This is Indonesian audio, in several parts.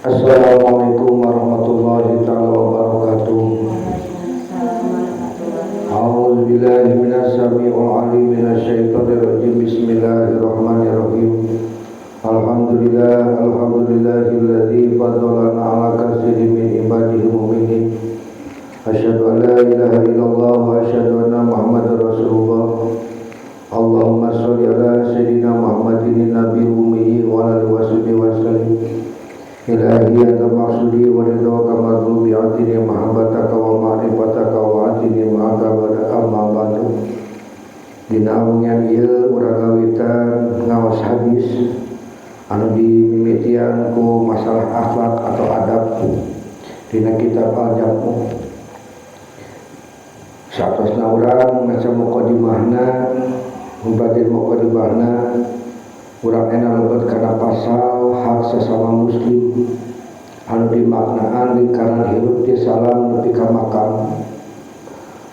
Assalamualaikum warahmatullahi taala wabarakatuh. A'udzu billahi minas samii'il 'aliim minasy syaithaanir rajiim. Bismillahirrahmanirrahim. Alhamdulillahilladzi faddalana 'ala katsirin min ibadihil mu'minin. Asyhadu an la ilaha illallah wa asyhadu anna Muhammadar Rasulullah. Allahumma shalli ala sayyidina Muhammadin nabiyil ummi wa ala alihi wasallam. Ilahi anta maksudi wa ridha kama bi atini mahabbataka wa ma'rifataka wa atini ma'aka amma ba'du. Dina amungan ieu urang ngawitan ngaos hadis anu dimimitian ku masalah akhlak atau adab dina kitab Al-Jamu. Saatosna urang maca muqaddimahna mubadil muqaddimahna urang enak lebet karena pasal hak sesama muslim anu dimaknaan lingkaran hirup di salam nepi ka makam.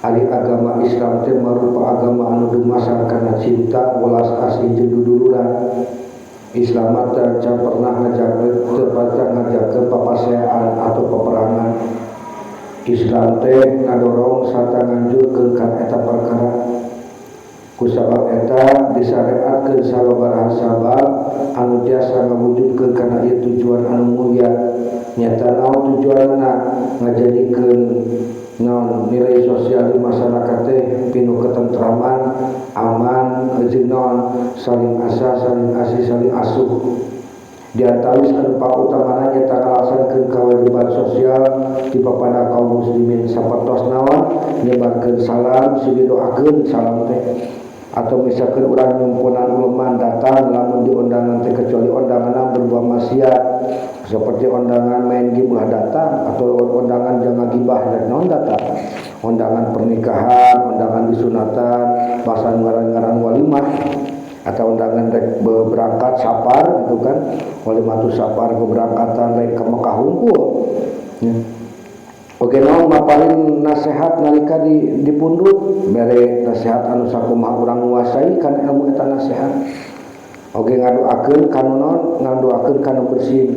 Ari agama Islam teh marupa agama anu dumasar kana cinta, welas kasih jeung duduluran. Islam teh pernah ngajakeun papasean atau peperangan. Islam teh ngadorong sarta nganjurkeun ka eta perkara. Kusabab eta disyariatkeun salabaraha sabab anu tiasa ngawujudkeun kana ieu tujuan anu mulia. Nyata naon tujuanna ngajadikeun naon nilai sosial di masyarakat teh pinu ketentraman, aman, jeung naon saling asa, saling asih, saling asuh. Di antawis anu pautamana nyata ngalaksanakeun kewajiban sosial di papada kaum muslimin sapertos naon nyebarkeun salam, sidoakeun salam teh. Atau misalkan urang nyumpunan ulama datang lamun di undangan teh kecuali undangan berbuat maksiat seperti undangan main game ulah datang atau undangan jangan gibah dan non datang, undangan pernikahan, undangan disunatan, bahasa ngaran-ngaran walimah atau undangan berangkat sapar gitu kan, walimah sapar keberangkatan lain ke Mekah hungkul ya. Oke, naon mapalin nasihat nalika dipundut bere nasihat anu sakumaha urang nguasai kana ilmu eta nasihat. Oke, ngadoakeun kana naon, ngadoakeun kana bersih.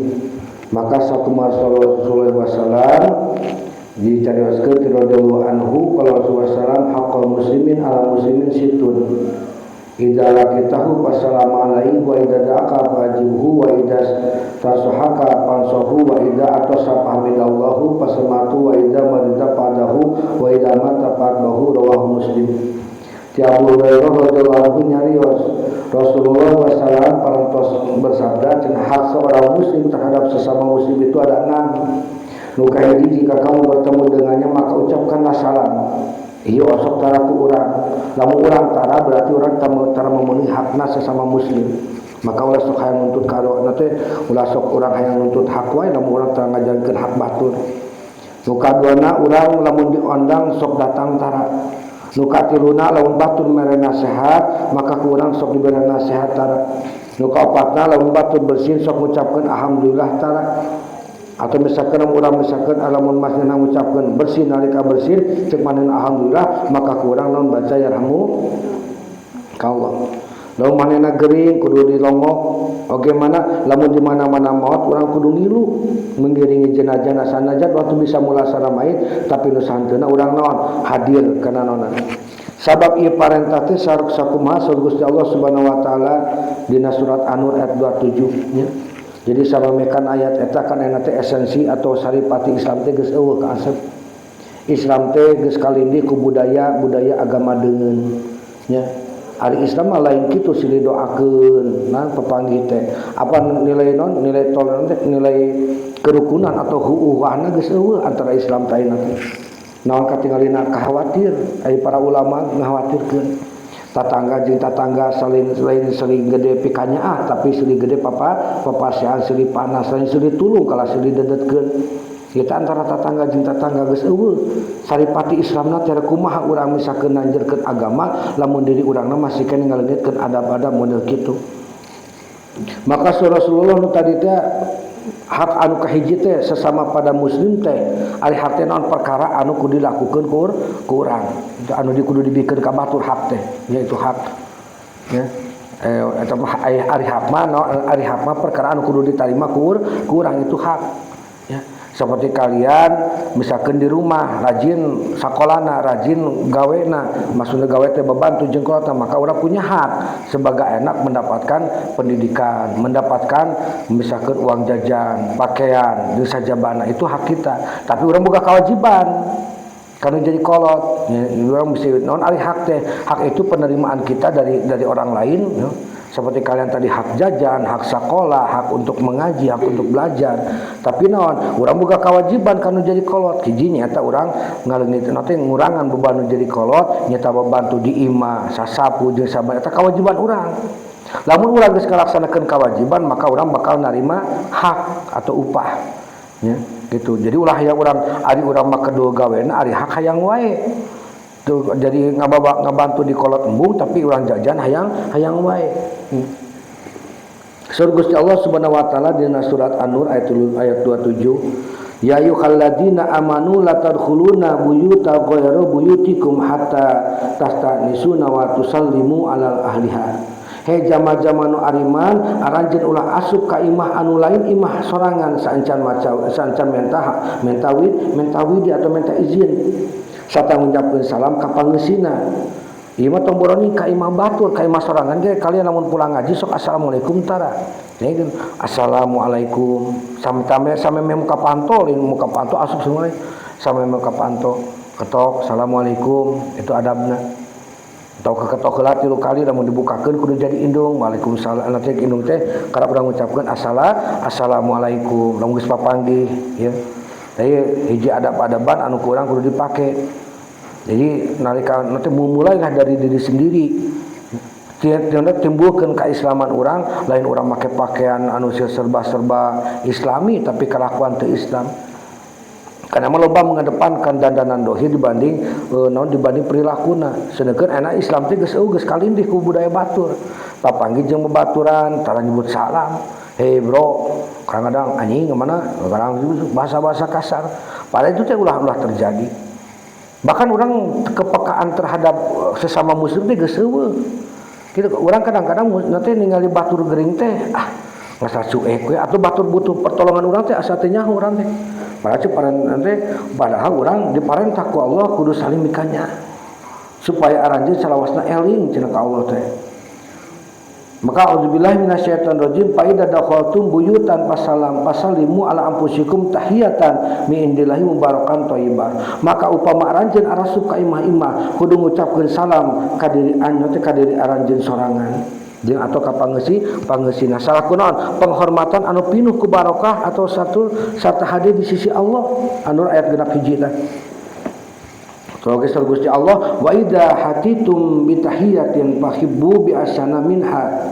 Maka sakumaha sallallahu alaihi wasallam dicarioskeun ti radhiyallahu anhu qala Rasulullah sallallahu haqqul muslimin ala muslimin situn. Idza laqitahu fassalamu alaihi wa idza da'aka fajibhu wa idza tasahaka fansahu wa idza atasa fahmidallahu fasamatu wa idza marida fadahu wa idza mata fadahu rawahu Muslim. Ti Abu Hurairah radhiyallahu anhu nyarios Rasulullah sallallahu parantos bersabda cenah hak seorang muslim terhadap sesama muslim itu ada 6. Nu kahiji jika kamu bertemu dengannya maka ucapkanlah salam. Iya osok taraku urang, lamun urang tara berarti urang tara memenuhi hakna sesama muslim. Maka ulah sok hayang nuntut kado teh ulah sok urang hayang nuntut hak wae lamun urang tara ngajalankeun hak batur. Nu kaduana urang lamun diondang sok datang tara. Nu katiluna lamun batur mere nasihat maka ku urang sok diberi nasihat tara. Nu kaopatna lamun batur bersin sok ngucapkeun alhamdulillah tara. Atau misalkan urang misalkan alamun masna ngucapkeun bersih nalika bersih cek manehna alhamdulillah maka kurang naon baca yarhamu kallah. Lamun manehna gering kudu dilongok oge mana lamun di mana-mana maot urang kudu ngilu mengiringi jenazah sanajan waktu bisa mulasara mayit tapi nu santeuna urang naon hadir kana naonan. Sabab ieu parentah teh sakumaha saur Gusti Allah Subhanahu wa taala dina surat An-Nur ayat 27 nya. Jadi sabamekan ayat eta kan ena teh esensi atau saripati Islam teh geus eueuh ka asep. Islam teh geus kalindi ku budaya agama deungeun nya. Ari Islam mah lain kitu silih doakeun nah papanggih teh. Apa nilai non nilai toleran teh nilai kerukunan atau huuhana geus eueuh antara Islam teh ayeuna teh. Naon katingalina khawatir ai para ulama ngkhawatirkeun. Tatangga jeung tatangga saling gede pikanya tapi saling gede papasehan saling panas saling tulung kalau saling dedetkeun kita antara tatangga jeung tatangga geus eueuh saripati Islamna cara kumaha urang misakeun nanjeurkeun agama lamun diri urangna masih kene ngaleungitkeun adab-adab model kitu. Maka Rasulullah nu tadi teh hak anu kahiji teh sesama pada muslim teh ari hak teh naon perkara anu kudu dilakukeun ku urang anu kudu dibikeun ka batur hak teh yaitu hak ya eta mah ari hak mah ari hak mah perkara anu kudu ditarima ku urang itu hak ya. Seperti kalian misalkan di rumah rajin sakolana, rajin gawena, maksudnya gawe teh beban tu jengkolna, maka urang punya hak sebagai anak mendapatkan pendidikan, mendapatkan misalkan uang jajan, pakaian, dan sajabana, itu hak kita. Tapi urang boga kewajiban karena jadi kolot ya, urang mesti naon ari hak teh. Hak itu penerimaan kita dari orang lain ya. Seperti kalian tadi hak jajan, hak sekolah, hak untuk mengaji, hak untuk belajar. Tapi naon, urang boga kewajiban kana jadi kolot. Hiji nyata urang ngaleungit nanti ngurangan beban jadi kolot, nyata bantu di imah, sasapu jeung sabaraha eta kewajiban urang. Lamun urang geus ngalaksanakeun kewajiban, maka urang bakal narima hak atau upah. Ya, gitu. Jadi ulah hayang urang ari urang mah kedua gawena ari hak hayang wae. Tuh, jadi ngabantu di kolot embung tapi urang jajan hayang wae. Gusti Allah Subhanahu wa taala dina surat An-Nur ayat 27, ya ayyuhalladzina amanu la tadkhuluna buyuta ghayra buyutikum hatta tastanisuna wa tusallimu alal ahliha. He jama-jama nu ariman aranjeun ulah asup ka imah anu lain imah sorangan saencan mentawid atau menta izin sarta ngucapkeun salam ka pangeusina. Ieu mah tomboroni ka imah batur, ka imah sorangan ge kalian lamun pulang ngaji sok assalamualaikum tara. Nya assalamualaikum sami muka pantol, muka pantol asup semua sami muka pantol ketok assalamualaikum itu adabna. Atau keketok heula 3 kali lamun dibukakeun kudu jadi indung waalaikumsalam nanti indung teh karep urang ngucapkeun assalamualaikum lamun geus papanggih ya. Tapi hiji adab-adaban anu kurang kudu dipake. Jadi nalika nanti mulailah dari diri sendiri. Tidak timbulkeun keislaman urang, lain urang make pakaian anu serba-serba islami tapi kelakuan teu Islam. Karena loba mengedepankan dandanan dohir dibanding dibanding perilakuna. Sedangkan anak Islam teh geus kalindih ku budaya batur. Papanggih jeung babaturan, tara nyebut salam. Hei bro, kadang-kadang anjing kemana? Kadang bahasa-bahasa kasar. Padahal itu teh ulah-ulah terjadi. Bahkan orang kepekaan terhadap sesama muslim teh geus eueuh. Kitu urang kadang-kadang nanti ningali batur gering teh ngasa cuek we atuh batur butuh pertolongan urang teh asa teh nyaho urang teh. Padahal orang diparentah ku Allah kudu saling mikanya supaya aranjeun salawasna eling cenah ka Allah teh. Maka auzubillahi minasyaitonir rajim fa idza dakhaltum buyutan fasallimu ala anfusikum tahiyatan min indillahi mubarakan thayyibah. Maka upama aranjeun arasup ka imah-imah kudu ngucapkeun salam ka diri anjeun teh ka diri aranjeun sorangan. Jeung atau ka pangeusina salah kunaon penghormatan anu pinuh ku barokah atau satu hadir di sisi Allah. An-Nur ayat 6 tah. Soalnya Gusti Allah wa idza hatitum bi tahiyatin fahibbu bi asana minha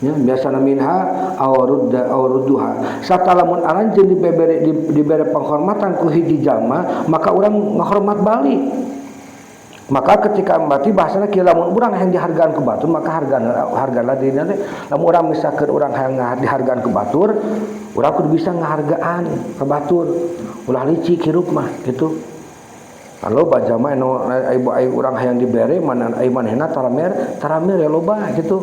ya biasana minha awrudduha satalamun aranjeun dibere penghormatan ku hiji jalma maka urang ngahormat balik. Maka ketika mati bahasana kieu lamun urang hayang dihargaan ku batur maka hargana dina teh lamun urang misalkeun urang hayang dihargaan ku batur urang kudu bisa ngahargaan ka batur ulah licik hirup mah kitu. Kalau baca mah ibu urang hayang dibere mana ai manehna taramer ya loba gitu.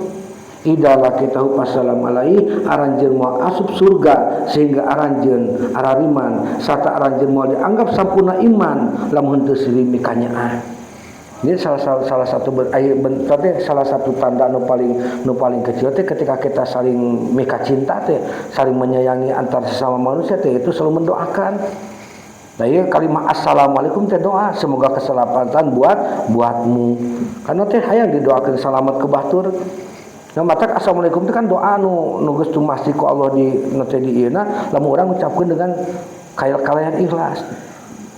Idala kita passalam alaihi aranjeun moal asup surga sehingga aranjeun arariman sarta aranjeun moal dianggap sampurna iman lamun teu silih mikanyaan. Ini salah satu salah satu tanda nu paling kecil teh ketika kita saling mika cinta teh saling menyayangi antar sesama manusia teh itu selalu mendoakan. Nah iya kalimat assalamualaikum teh doa semoga keselamatan buatmu karena teh hayang didoakeun selamat ke batur. Nah matak assalamualaikum teh kan doa nu geus tumasti ku Allah di nanti di ieuna lamun urang ngucapkeun dengan kalayan ikhlas.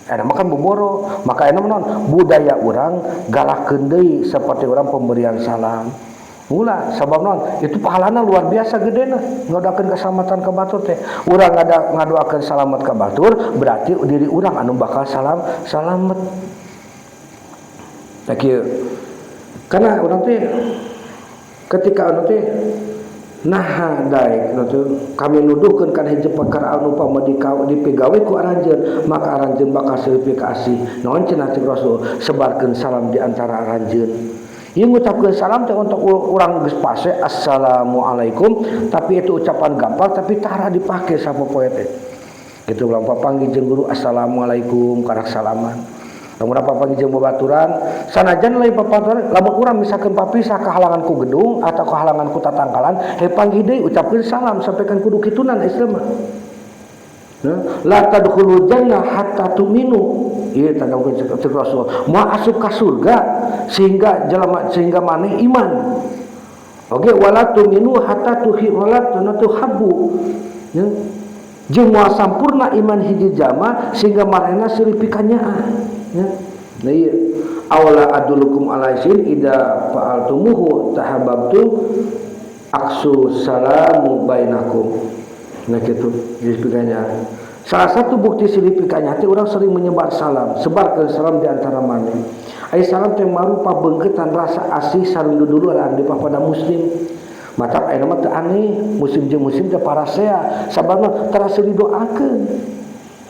Ada makan boboro maka enak non budaya orang galakkeun deui seperti orang pemberian salam. Mula sabab non itu pahalana luar biasa gedena ngadoakeun keselamatan ka batur teh. Urang ngadoakeun salamet ka batur berarti diri urang anu bakal salamet. Nah kieu karena urang teh ketika anu teh nah daek kami nuduhkeun kana hiji perkara anu upama dipegawe ku aranjeun maka aranjeun bakal seueur kasih naon cenah Rasul sebarkeun salam di antara aranjeun Ieu ngucapkeun salam teh untuk urang geus pase assalamualaikum, tapi itu ucapan gampang tapi tara dipake sapopoe teh. Kitu ulang papanggih jeung guru assalamualaikum karak salaman. Lamun papanggih jeung babaturan, sanajan lain babaturan, lamun urang misalkeun papisah kahalangan ku gedung atau kahalangan ku tatangkalan, panggih deui ucapkeun salam sampaikan kudu kitunan Islam. La tadkhulul jannah hatta tu'minu. Ieu tanggakeun cek Rasul. Moal asup ka surga sehingga maneh iman. Oge wala tu'minu hatta tuhabbu. Ya. Jeung moal sampurna iman hiji jama sehingga manehna seueur pikanyaan. Ya. Nah ieu awala adulukum alaisin idza fa'altumuhu tahabbtum aksu salamu bainakum. Nah gitu disebutnya. Salah satu bukti signifikannya teh orang sering menyebar salam, sebarkeun salam di antara maneh. Ai salam teh marupa beungkeutan rasa asih sareng duduluran di pada muslim. Mata aya mah teu aneh, muslim jeung muslim teh parasea, sababna terasa didoakeun.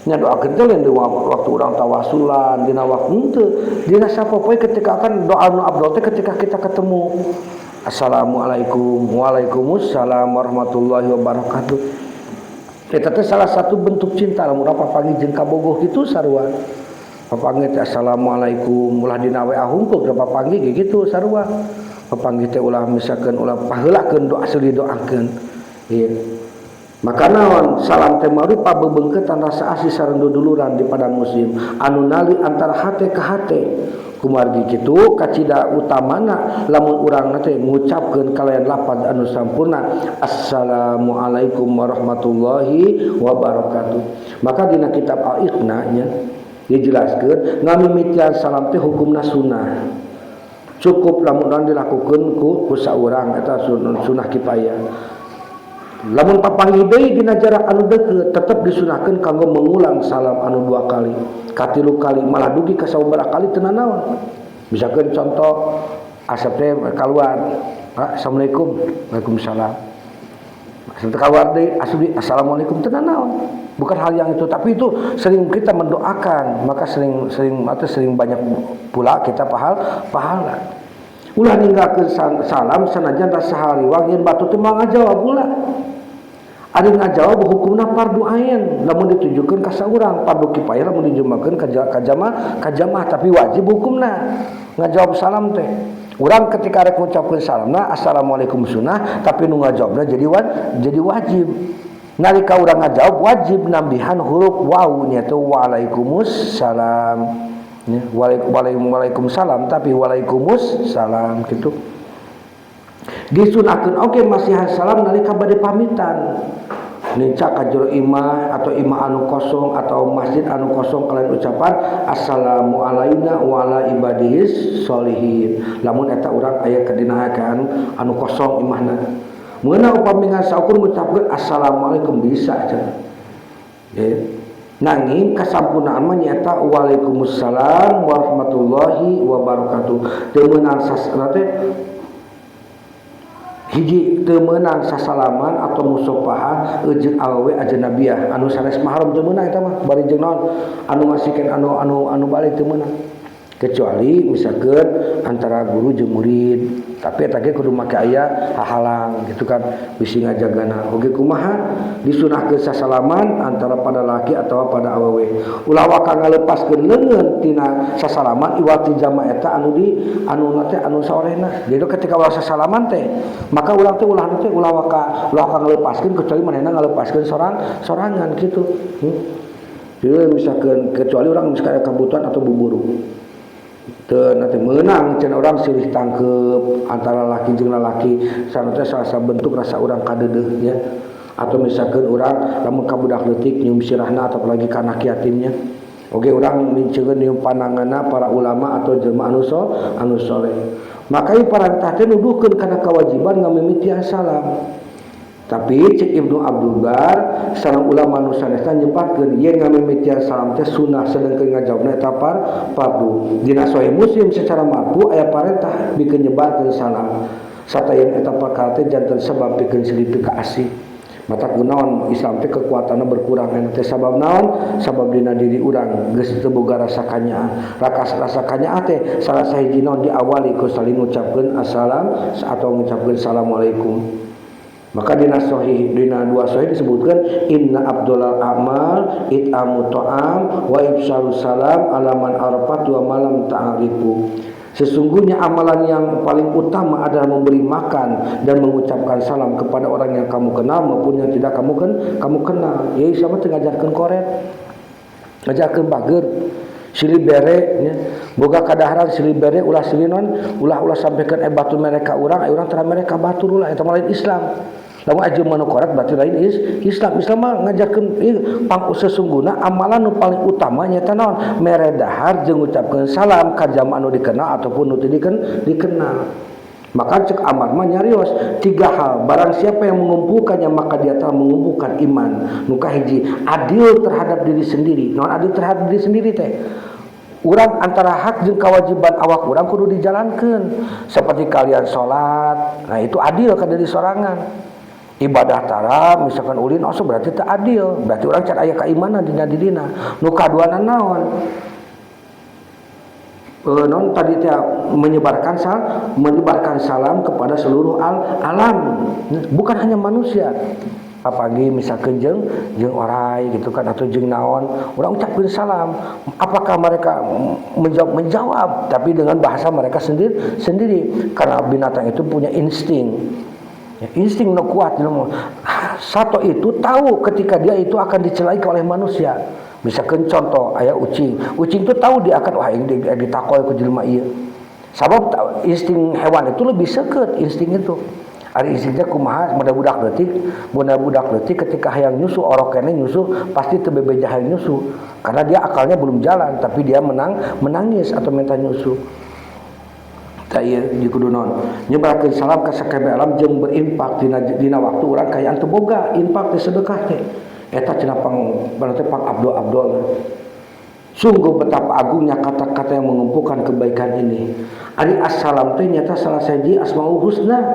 Nya doakeun teh lain di waktu urang tawasulan, dina waktu henteu, dina sapopoe ketika kan doa nu abdol teh ketika kita ketemu. Assalamualaikum, waalaikumsalam warahmatullahi wabarakatuh. Eta teh salah satu bentuk cinta lamun papanggih jeung kabogoh kitu sarua. Papanggih teh assalamualaikum ulah dina WA hungkul ka papanggih kitu sarua. Papanggih teh ulah misalkeun ulah paheulakeun doa seuli doakeun. Ieu. Maka naon salam teh marupa bebeungkeutan rasa asih sareng duduluran di pada muslim anu nali antara hate ka hate. Kumargi kitu kacida utamana lamun urang teh ngucapkeun kalayan lafaz anu sampurna assalamualaikum warahmatullahi wabarakatuh. Maka dina kitab Al-Iqna nya dijelaskeun ngamimitian salam teh hukumna sunnah. Cukup lamun urang dilakukeun ku saurang eta sunnah kifayah. Lamun papanggih deui dina jarak anu deukeut tetep disunahkeun kanggo mengulang salam anu 2 kali, katilu kali, malah dugi ka sababaraha kali teu naon. Misalkeun contoh asap teh kaluar, assalamualaikum, waalaikumsalam. Asap kaluar deui asli assalamualaikum teu naon. Bukan hal yang itu, tapi itu sering kita mendoakan, maka sering banyak pula kita pahala. Ulah ninggalkeun salam sanajan rasa hariwang yen batu teh mah ngajawab ulah. Ari ngajawab hukumna fardu ain lamun ditujukeun ka saurang, fardu kifayah lamun dijumakeun ka jamaah tapi wajib hukumna ngajawab salam teh. Urang ketika rek ngucapkeun salamna assalamualaikum sunnah tapi nu ngajawabna jadi wajib. Nalika urang ngajawab wajib nambihan huruf waw nya teh waalaikumsalam. Ya, waalaikumsalam tapi waalaikumsalam gitu. Disunahkeun oge masihan salam nalika bade pamitan. Nica ka jero imah atau imah anu kosong atau masjid anu kosong kalian ucapan assalamu alaina wa ala ibadihis sholihin. Lamun eta urang aya ka dina anu kosong imahna. Meunang upami ngasukur ngucapkeun assalamualaikum bisa cenah. Ya. Nanging kasampurnaan mah nyaeta waalaikumsalam warahmatullahi wabarakatuh. Teu meunang sasana teh hiji teu meunang sasalaman atau musafahah jeung awewe ajnabiyah anu sanes mahram teu meunang eta mah bari jeung naon anu ngasikeun anu bali teu meunang kecuali misalkeun antara guru jeung murid. Tapi eta ge kudu make aya hahalang gitu kan bisi ngajagana. Oge kumaha disunahkeun sasalaman antara pada laki atau pada awewe. Ulah waka ngalepaskeun leungeun tina sasalaman iwati jama eta anu teh anu saorena. Jadi ketika ulah sasalaman teh maka ulah teh ulah waka ngalepaskeun kecuali manehna ngalepaskeun sorangan gitu. Jadi misalkeun kecuali urang misalkan kebutuhan atau buburu. Nanti menang cenah orang silih tangkep antara laki jeung lalaki sareng salah bentuk rasa urang kadeudeuh ya. Atau misalkan urang lamun ka budak leutik nyium sirahna atau lagi ka anak yatimnya. Oge urang minceungeun nyium pandanganna para ulama atau jelema anu saleh. Maka ieu parantah teh nuduhkeun kana kewajiban ngamimitian salam. Tapi cek Ibnu Abdul Bar sareng ulama nu sanesna nyepatkeun yen ngamimitian salam teh sunah sedengkeun ngajawabna eta fardu. Dina Sahih Muslim secara marfu aya parentah bikeun nyebarkeun salam. Satayeun eta perkara teh janten sebab pikeun silih ka asih. mata kunaon Islam teh kekuatanna berkurang eta teh sabab naon sabab dina diri urang geus teu boga rasa kanyaan rasa kanyaan teh salah sahiji naon diawali ku saling ngucapkeun assalam atau ngucapkeun assalamualaikum. Maka dina dua sahih disebutkan inna abdulal amal it'amu ta'am wa ifshalus salam ala man arafat wa malam ta'arifu. Sesungguhnya amalan yang paling utama adalah memberi makan dan mengucapkan salam kepada orang yang kamu kenal maupun yang tidak kamu kenal. Ya sama teu ngajarkeun koret. Ngajarkeun bager. Silih bere nya. Boga kadaharan silih bere ulah silinon ulah sampaikan batur mereka urang tara mereka batur ulah eta lain Islam. Lamun ajeun manu koret berarti lain Islam. Islam mah ngajarkeun sesungguhna amalan nu paling utama nyaeta naon? Mere dahar jeung ngucapkeun salam ka jamaah anu dikenal ataupun nu teu dikenal. Maka cek Amar mah nyarios 3 hal. Barang siapa yang mengumpulkannya maka dia telah mengumpulkan iman. Nu kahiji adil terhadap diri sendiri. Naon adil terhadap diri sendiri teh? Urang antara hak jeung kewajiban awak urang kudu dijalankeun. Seperti kalian salat, nah itu adil ka diri sorangan. Ibadah tara misalkan ulin also berarti teu adil, berarti urang can aya keimanan dina dirina. Nu kaduana naon? Non tadi teh menyebarkan salam kepada seluruh alam, bukan hanya manusia. Apalagi misalkan jeung orai gitu kan atau jeung naon, urang ucapkeun salam. Apakah mereka menjawab tapi dengan bahasa mereka sendiri karena binatang itu punya insting. Ya, insting no kuat satu itu tahu ketika dia itu akan dicelai oleh manusia. Misalkan contoh aya ucing itu tahu dia akan ditakoi ku jelema ieu. Sabab insting hewan itu lebih seukeut insting itu. Ari instingnya kumaha budak leutik ketika hayang nyusu orok keneh nyusu pasti teu bebeja hayang nyusu karena dia akalnya belum jalan tapi dia menangis atau minta nyusu. Taya di kudu naon nyebarkeun salam ka sakabeh alam jeung berinfak dina waktu urang kayaan teu boga infak teh sedekah teh eta cenah pang abdol. Sungguh betapa agungnya kata-kata yang mengumpulkan kebaikan ini. Ari assalam teh nyata salah siji asmaul husna.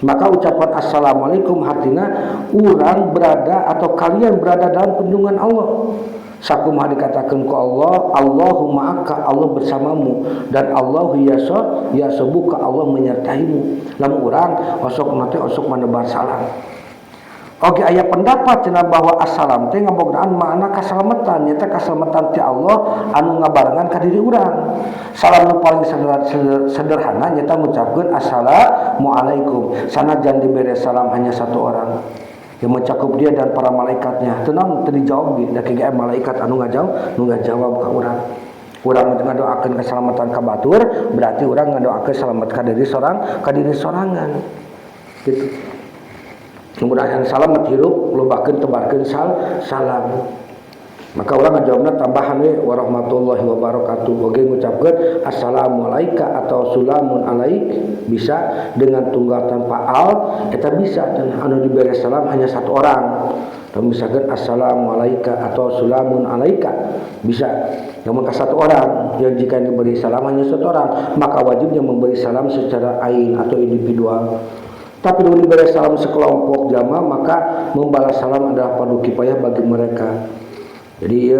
Maka ucapan assalamualaikum artinya urang berada atau kalian berada dalam lindungan Allah. Sakumaha dikatakan ku Allah, Allahumma akka Allah bersamamu dan Allahu yasabuka Allah menyertaimu. Lamun urang osok menebar salam. Oke aya pendapat cenah bahwa assalam teh ngabogaan makna kasalamatan, nyata kasalamatan ti Allah anu ngabarengan ka diri urang. Salam nu paling sederhana nyata ngucapkeun assalamualaikum. Sanajan dibere salam hanya satu orang yang mencakup dia dan para malaikatnya. Tenang teu dijawab ge da KGM malaikat anu ngajawab ka urang. Urang ngadoakeun keselamatan ka batur, berarti urang ngadoakeun selamat ka diri sorangan. Gitu. Kemudian salam hirup lobakeun tebarkeun salam. Maka urang ngajawabna tambahan we warahmatullahi wabarakatuh. Oge ngucapkeun assalamu alayka atau sulamun alaik bisa dengan tunggal tanpa al eta bisa dan anu diberi salam hanya satu orang. Dan misalkan assalamu alayka atau sulamun alaika bisa namun ke satu orang yang jika diberi salam hanya satu orang maka wajibnya memberi salam secara ain atau individual. Tapi kalau diberi salam sekelompok jamaah maka membalas salam adalah fardu kifayah bagi mereka. Jadi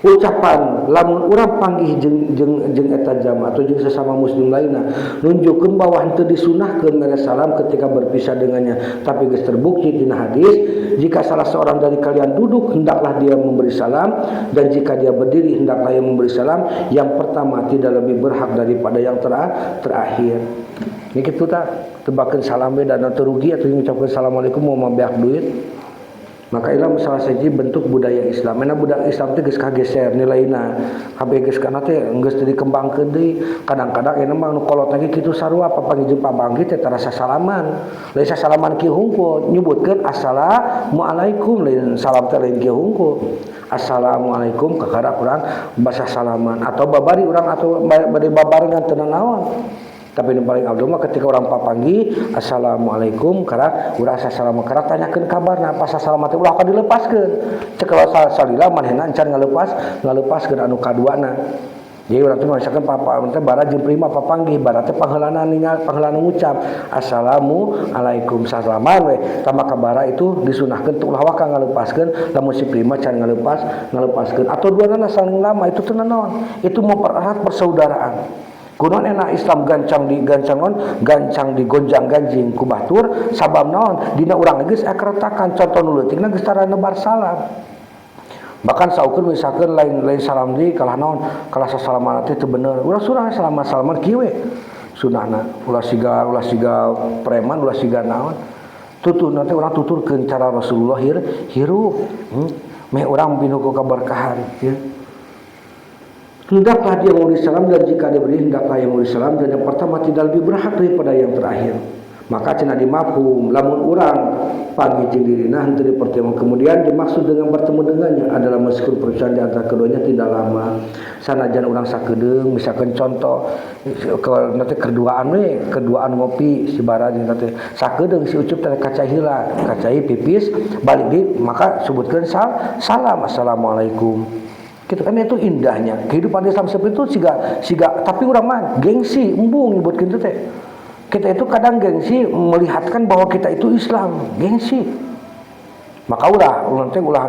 ucapan lamun urang panggih jeung eta jamaah atau jeung sesama muslim lainna nunjukkeun bahwa henteu disunahkeun mere salam ketika berpisah dengannya, tapi geus terbukti dina hadis jika salah seorang dari kalian duduk hendaklah dia memberi salam dan jika dia berdiri hendaklah ia memberi salam. Yang pertama tidak lebih berhak daripada yang terakhir. Ini kitu tah tebakeun salam we dan teu rugi atuh ngucapkeun assalamualaikum mau mambeak duit. Maka ilah salah siji bentuk budaya Islam. Mana budaya Islam teh geus kageser nilaina. Kabeh geus kana teh geus teu dikembangkeun deui. Kadang-kadang aya mah nu kolot lagi kitu sarua papanggih jeung papanggih teh tarasa salaman. Lain salaman kieu hungkul nyebutkeun assalamualaikum lain salam teh lain kieu hungkul. Assalamualaikum kakara urang basa salaman atau babari urang atau bade babarengan teu naon. Tapi yang paling abdul mah ketika orang papanggih assalamualaikum karena urang salam karena tanyakeun kabarna pas salamat ulah ka dilepaskeun cek kalau salila manehna encan ngalepaskeun anu kaduana Jadi urang teh misalkan papa teh bara jeung prima papanggih bara teh pangheulana ningal pangheulana ngucap assalamualaikum salaman we tama kabara itu disunahkeun teu ulah waka ngaleupaskeun lamun si prima can ngaleupaskeun atau duana saling lama itu teu naon itu mempererat persaudaraan. Kunaon enak Islam gancang digonjang-ganjing ku batur sabab naon dina urang geus aya keretakan contoh nu leutikna geus tara nebar salam. Bahkan saukeun misalkan lain salam deui kalah naon kalah sasalaman teh teu bener ulah surah salaman kieu we sunahna ulah siga preman ulah siga naon tutuna teh urang tuturkeun cara Rasulullah hirup meh urang pinuh ku kaberkahan ya. Hendaklah dia memberi salam dan jika diberi hendaklah yang memberi salam dan yang pertama tidak lebih berhak daripada yang terakhir. Maka cenah dimafhum lamun urang pagi jeung dirina henteu dipertimbang kemudian dimaksud dengan bertemu dengannya adalah meskipun percaya di antara keduanya tidak lama sanajan urang sakedeung misalkan contoh nanti keduaan ngopi si bara jeung nanti sakedeung si ucup teh kacai heula kacai pipis balik di maka sebutkeun salam assalamualaikum gitu kan itu indahnya kehidupan Islam seperti itu siga tapi urang mah gengsi embung nyebutkeun teh kita itu kadang gengsi melihatkan bahwa kita itu Islam, gengsi. Maka ulah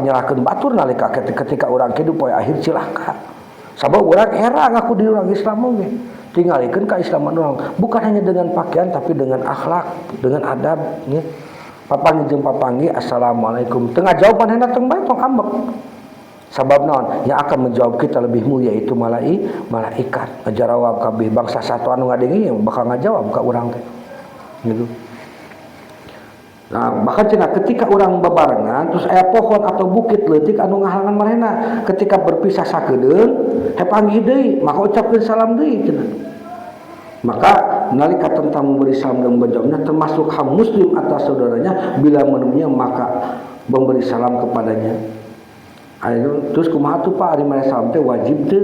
nyerahkeun batur nalika ketika urang kitu poe akhir cilaka. Sabab urang era ngaku diri urang Islam oge. Tingalikeun kaislaman urang bukan hanya dengan pakaian tapi dengan akhlak, dengan adab nya. Papanggih jeung papanggih assalamualaikum. Tengah jawaban hendak tong bae tong ambek. Sabab naon yang akan menjawab kita lebih mulia itu malaikat ngajarawab kabeh bangsa satu anu ngadengi yang bakal ngajawab ka urang teh gitu. Nah bahkan cenah ketika urang bebarengan terus aya pohon atau bukit leutik anu ngahalangan marena ketika berpisah sakedeung panggih deui maka ucapkeun salam deui cenah. Maka nalika tentang memberi salam dan menjawabnya termasuk hak muslim atas saudaranya bila menemuinya maka memberi salam kepadanya. Ayo terus kumaha tuh Pak ari mere salam teh wajib teu?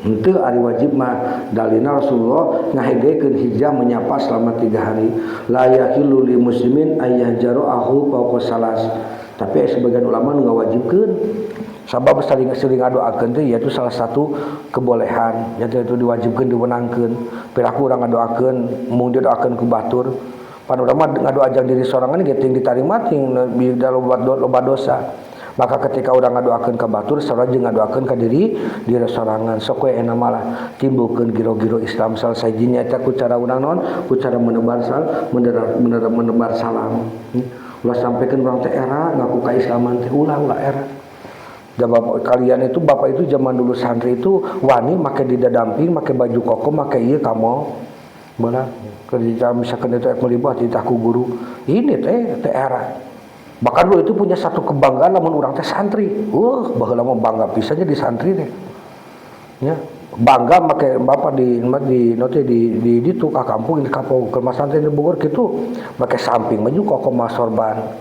Henteu ari wajib mah dalilna Rasulullah ngahegekeun hijrah menyapa selama 3 hari. La yahillu lil muslimin ayyahjaru ahu fawqa salas. Tapi sebagian ulama ngawajibkeun sabab sering ngadoakeun teh yaitu salah satu kebolehan yaitu diwajibkeun diwenangkeun. Piraku urang ngadoakeun mung didoakeun ku batur. Pan urang mah ngadoajang diri sorangan ge ting ditarima ting loba dosa. Maka ketika orang ngadoakeun ka batur sareng jeung ngadoakeun ka diri sorangan sok we enak malah timbulkeun giro-giro Islam salah sajinya eta ku cara urang naon ku cara menebar salam ulah sampaikeun urang teh era ngaku kaislaman teh ulah era da bapak kalian itu bapak itu zaman dulu santri itu wani make didadamping make baju koko make ieu kamo beula kerja misalkan itu melibat di taku guru ini teh era. Bahkan dulu itu punya satu kebanggaan lamun urang teh santri. Baheula mah bangga pisannya di santri teh. Ya, bangga make bapak di ditu ka kampung di kampung ke santri di Bogor kitu make samping maju koko sorban.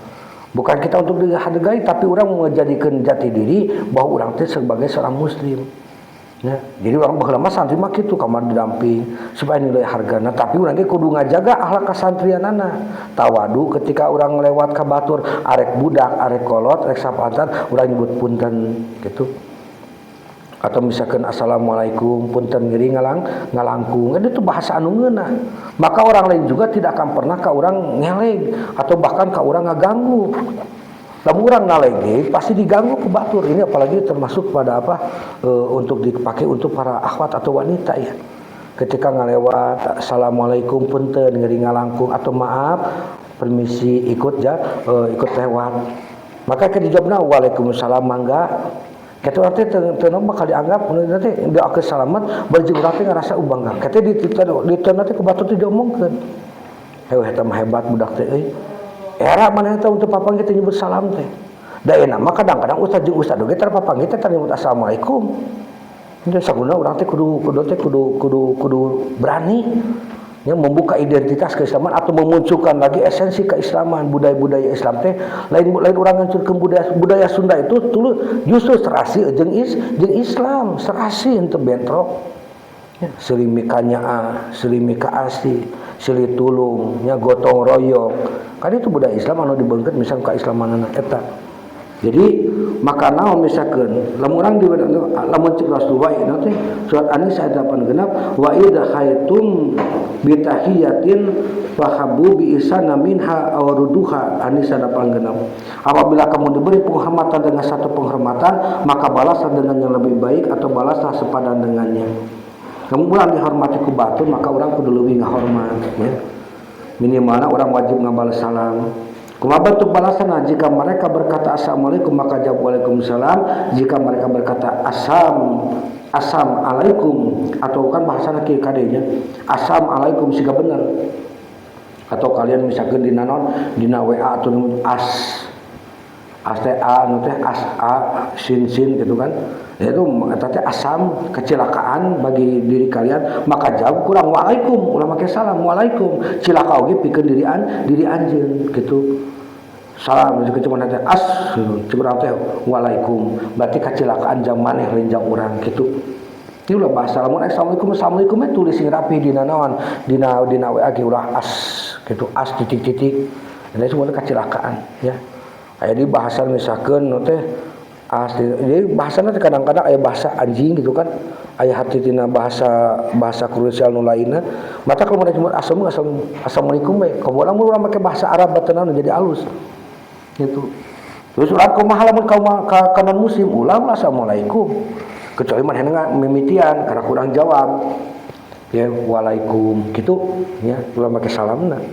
Bukan kita untuk dihargai tapi urang menjadikan jati diri bahwa urang teh sebagai seorang muslim. Ya, jadi orang baheula mah santri mah kitu kamar didamping supaya nilai hargana tapi urang ge kudu ngajaga akhlak kasantrianana. Tawadu ketika orang lewat ka batur arek budak, arek kolot, arek sapantan urang nyebut punten gitu. Atau misalkan assalamualaikum punten ngiri ngalangkung. Itu bahasa anu ngeunah. Maka orang lain juga tidak akan pernah ka urang ngeleg atau bahkan ka urang ngaganggu. Lamun urang ngalege pasti diganggu ku batur ini apalagi termasuk pada untuk dipakai untuk para akhwat atau wanita ya. Ketika ngalewat assalamualaikum punten ngeuring ngalangkung atau maaf permisi ikut lewat. Maka ke dijawabna waalaikumsalam mangga. Kata urang teh teu bakal dianggap nanti doakeun salamet bari urang teh ngarasa bangga. Kata diteu teh ku batur teh diomongkeun. Heuh eta mah hebat budak teh euy. Era mana eta untuk papang kita nyebut salam teh. Da enak mah kadang-kadang ustaz jeung ustaz oge tar papang kita tar nyebut assalamualaikum. Jadi saguna urang teh kudu berani ya membuka identitas keislaman atau memunculkan lagi esensi keislaman, budaya-budaya Islam teh lain urang ngancurkeun budaya Sunda itu justru serasi jeung Islam, serasi henteu bentrok. Ya, selimika nyaa, selimika asih, silih tulung, nya gotong royong. Kan itu budaya Islam anu dibeungkeun misal kaislamanana eta. Jadi maka naon misalkan lamun urang di lamun cek Rasulullah ieu teh surat An-Nisa ayat 86 wa idza khaitum bi tahiyatin fahabu bi isana minha aw ruduha An-Nisa 86. Apabila kamu diberi penghormatan dengan satu penghormatan maka balaslah dengan yang lebih baik atau balaslah sepadan dengannya. Kamu ulang dihormati ku batur maka orang kudu leuwih ngahormat ya. Minimalna orang wajib ngabalas salam. Kumaha bentuk balasanna jika mereka berkata assalamualaikum maka jawab waalaikumsalam, jika mereka berkata assalamualaikum atau kan bahasana kieu kadenya assalamualaikum siga bener atau kalian misalkan dina non dina WA atau teh a nu teh as a sin gitu kan itu eta teh asam kecelakaan bagi diri kalian maka jawab kurang waalaikum ulah make salam waalaikum cilaka oge pikeun diri anjeun gitu salam jeung cuma teh as cuma teh waalaikum berarti kecelakaan jam maneh lain jam urang gitu ieu ulah bahasa lamun assalamualaikum tulis sing rapi dina naon dina WA ge ulah as gitu as titik-titik ini semua kecelakaan ya aya di bahasa misalkan nu teh jadi bahasana kadang-kadang aya bahasa anjing gitu kan aya hatitina bahasa krusial nu lainna mata kalau mau assalamualaikum bae kalau urang make bahasa Arab bateuna jadi alus gitu terus urang kumaha lamun ka non muslim ulang assalamualaikum kecuali manehna mimitian karena kurang jawab ya waalaikum gitu ya ulah make salamna.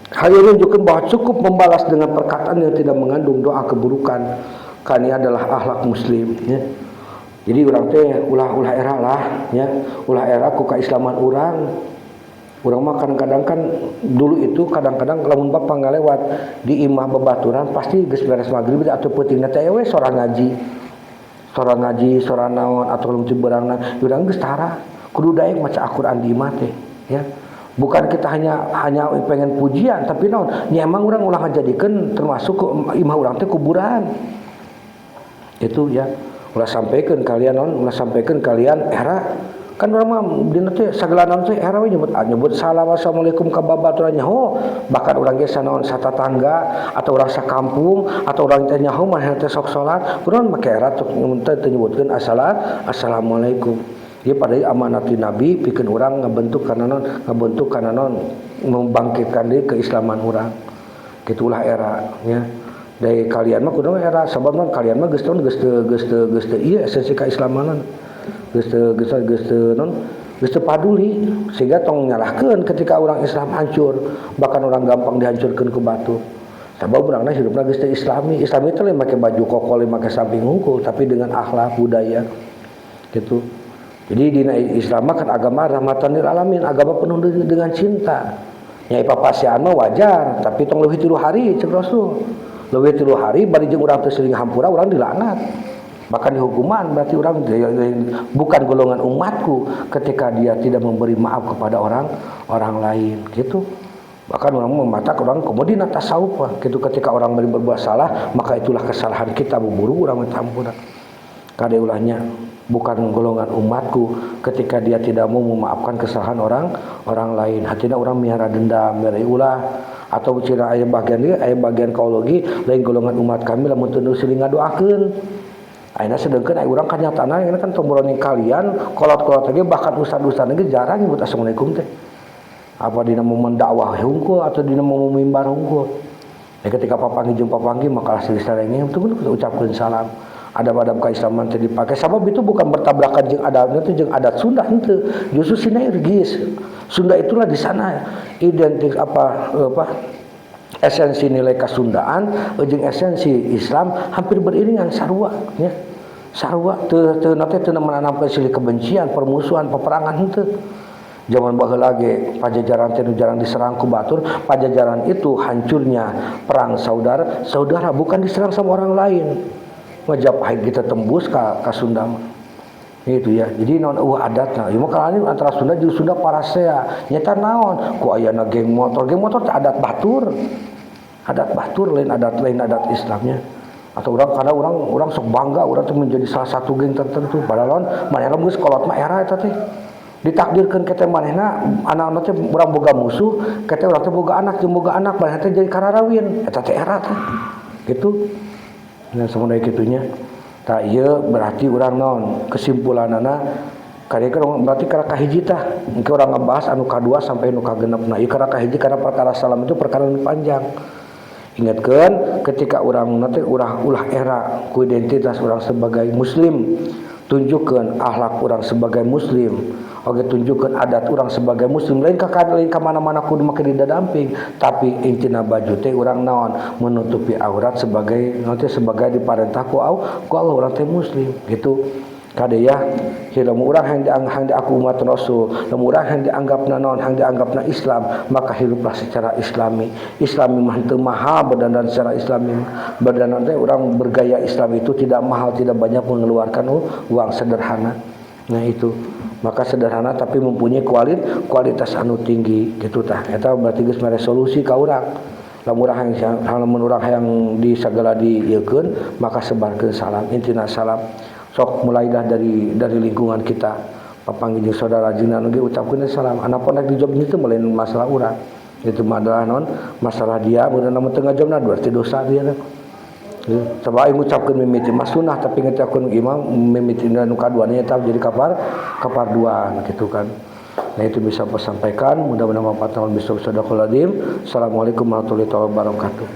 Hal ini menunjukkan bahwa cukup membalas dengan perkataan yang tidak mengandung doa keburukan. Kani adalah akhlak muslim ya. Jadi urang teh ulah era lah ya. Ulah era ku kaislaman urang. Urang mah kadang-kadang kan dulu itu kadang-kadang lamun bapa ngalewat di imah babaturan pasti geus beres magrib atau peutingna teh we sora ngaji, sora naon atau lum ciberangna urang geus tara. Kudu daek maca Al-Qur'an di imah teh ya. Bukan kita hanya pengen pujian tapi naon nya emang urang ulah ngajadikeun termasuk imah urang teh kuburan itu ya ulah sampaikan kalian era kan urang mah dina teh sagala naon teh era we nyebut salam assalamualaikum ka babaturan nyaho bahkan urang ge sanaon satatangga atau urang sakampung atau urang teh nyaho mah teh sok salat urang make era teh nyebutkeun assalamualaikum. Dia pada amanati Nabi pikeun urang ngabentuk kana non membangkitkan deui keislaman urang. Gitulah era nya. Dari kalian mah kudu era sabab non kalian mah geus teu ieu esensi keislamanan. Geus teu paduli sehingga tong nyalahkeun ketika orang Islam hancur, bahkan orang gampang dihancurkeun ku batu. Sabab urangna hidupna geus teu islami. Islami teh lain make baju koko, lain make samping hungkul, tapi dengan akhlak budaya. Gitu. Jadi di Islam kan agama rahmatan lil alamin, agama penuh dengan cinta. Nyai papasian mah wajar, tapi tong leuwih 3 hari cek Rasul. Leuwih 3 hari bari jeung urang teu seuing hampura urang dilaknat. Bahkan dihukuman berarti urang bukan golongan umatku ketika dia tidak memberi maaf kepada orang lain gitu. Bahkan orang mematak orang kemudian tasawuf gitu ketika orang berbuat salah maka itulah kesalahan kita buru urang minta ampunan. Kade ulahnya bukan golongan umatku ketika dia tidak mau memaafkan kesalahan orang lain. Hatina orang miara dendam dari ulah atau cina aya bagian kaologi lain golongan umat kami lamun teu seuing ngadoakeun. Ayeuna sedengkeun aya urang kanyatana ini kan tomboloni kalian kolot-kolot ge bahkan ustad-ustad ge jarang nyebut assalamualaikum teh. Apa dina momen dakwah hungkul atau dina momen mimbar hungkul. Ketika papanggi jeung papanggi maka asli sarenge teu ucapkeun salam. Adab-adab keislaman teh dipakai sabab itu bukan bertabrakan jeung adabna teh jeung adat Sunda henteu justru sinergis. Sunda itulah di sana identik esensi nilai kasundaan jeung esensi Islam hampir beriringan sarua nya sarua teu menanamkeun silih kebencian permusuhan peperangan henteu. Zaman baheula ge Pajajaran teh jarang diserang ku batur. Pajajaran itu hancurnya perang saudara bukan diserang sama orang lain. Majapahit kita tembus ka Sunda itu ya. Jadi naon adatna ieu mah kalani antara Sunda jeung Sunda parasea nyata naon ku ayana geng motor teh adat batur lain adat Islamnya atau orang sok bangga urang teh menjadi salah satu geng tertentu padahal manehna geus kolot mah era eta teh ditakdirkeun kete manehna anak-anak teh urang boga musuh kete urang teh boga anak jeung boga anak manehna teh jadi kararawin eta teh era teh gitu. Nah semuanya kitunya tak iya berarti orang non kesimpulanana karena berarti karena kahiji tah engke orang ngebahas anu kadua sampai anu kagenep nah ieu karena kahiji karena perkara salam itu perkara yang panjang. Ingatkan ketika orang nanti ulah era ku identitas orang sebagai muslim, tunjukkan akhlak orang sebagai muslim, oke tunjukkan adat orang sebagai muslim, lain ka mana-mana kudu make didadamping, tapi intina baju teh urang naon menutupi aurat sebagai nanti sebagai diparentah ku Allah urang teh muslim gitu. Kadaya lamun urang hang diaku umat Rasul, lamun urang hang dianggapna naon, hang dianggapna Islam, maka hiduplah secara Islami. Islami mah teu mahal berdandan secara Islami. Berdandan teh urang bergaya Islam itu tidak mahal, tidak banyak mengeluarkan uang sederhana. Nah itu. Maka sederhana tapi mempunyai kualitas anu tinggi gitu tah. Eta berarti geus mere solusi ka urang. Lamun urang hayang di sagala dieukeun, maka sebarkeun salam. Intina salam sok mulailah dari lingkungan kita papanggih jeung saudara jeung ge ucapkeun salam anapun rek dijawab itu melain masalah urang itu adalah non masalah dia mun namun teu ngajawabna berarti dosa dia teh coba aing ngucapkeun mimiti mah sunah tapi ngucapkeun imam mimiti nu kaduana eta jadi kapar duaan gitu kan. Nah itu bisa saya sampaikan, mudah-mudahan manfaat tahun bisa sadaqal adzim. Assalamualaikum warahmatullahi wabarakatuh.